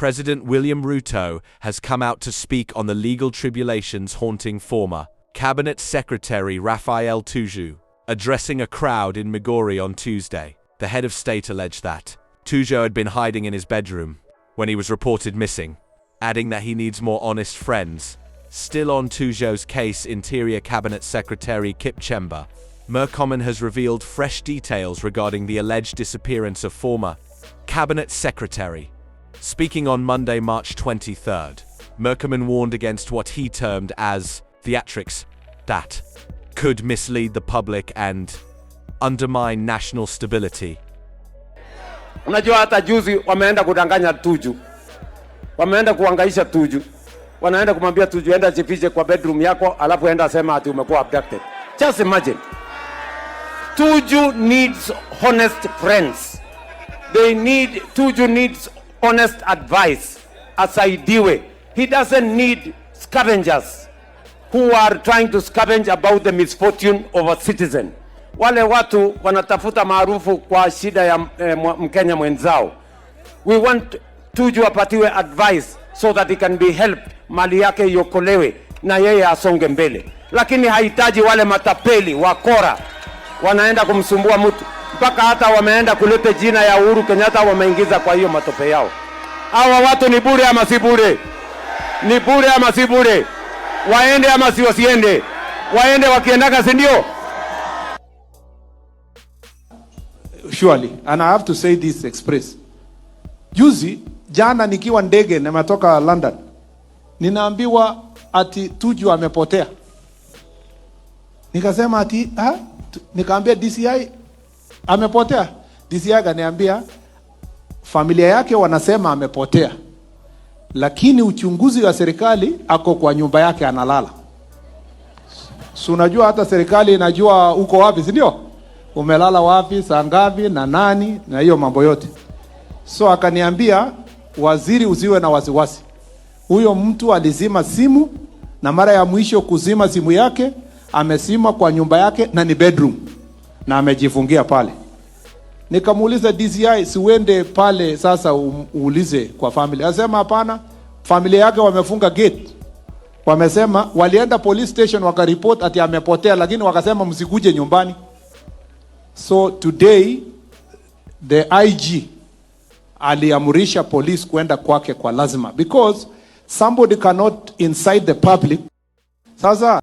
President William Ruto has come out to speak on the legal tribulations haunting former Cabinet Secretary Raphael Tuju. Addressing a crowd in Migori on Tuesday, the head of state alleged that Tuju had been hiding in his bedroom when he was reported missing, adding that he needs more honest friends. Still on Tuju's case, Interior Cabinet Secretary Kipchumba Murkomen has revealed fresh details regarding the alleged disappearance of former Cabinet Secretary. Speaking on Monday, March 23rd, Murkomen warned against what he termed as theatrics that could mislead the public and undermine national stability. Unajua hata juzi wameenda kudanganya Tuju. Wameenda kuangaisha Tuju. Wanaenda kumwambia Tuju enda jifiche kwa bedroom yako alafu enda sema ati umekuwa abducted. Just imagine. Tuju needs honest friends. Tuju needs honest advice. Asaidiwe. He doesn't need scavengers who are trying to scavenge about the misfortune of a citizen. Wale watu wanatafuta maarufu kwa shida ya Mkenya mwenzao. We want Tuju apatiwe advice so that he can be helped, mali yake iokolewe na yeye asonge mbele. Lakini hahitaji wale matapeli wakora wanaenda kumsumbua mtu, mpaka hata wameenda kuleta jina ya Uhuru Kenyatta wameingiza kwa hiyo matope yao. Hawa watu ni bure ama si bure? Ni bure ama si bure? Waende ama si wasiende? Waende wakiendaka, si ndio? Surely, and I have to say this express. Juzi, jana nikiwa ndege nimetoka London, ninaambiwa ati Tuju amepotea. Nikasema ati, nikaambia DCI amepotea. DCI kaniambia familia yake wanasema amepotea, lakini uchunguzi wa serikali ako kwa nyumba yake analala. So unajua hata serikali inajua uko wapi, si ndio? Umelala wapi, saa ngapi na nani na hiyo mambo yote. So akaniambia waziri, usiwe na wasiwasi. Huyo mtu alizima simu, na mara ya mwisho kuzima simu yake amesima kwa nyumba yake na ni bedroom, na amejifungia pale. Nikamuuliza DCI, siwende pale sasa uulize kwa family. Asema hapana, familia yake wamefunga gate. Wamesema walienda police station wakaripoti ati amepotea, lakini wakasema msikuje nyumbani. So today the IG aliamurisha police kwenda kwake kwa lazima, because somebody cannot incite the public. Sasa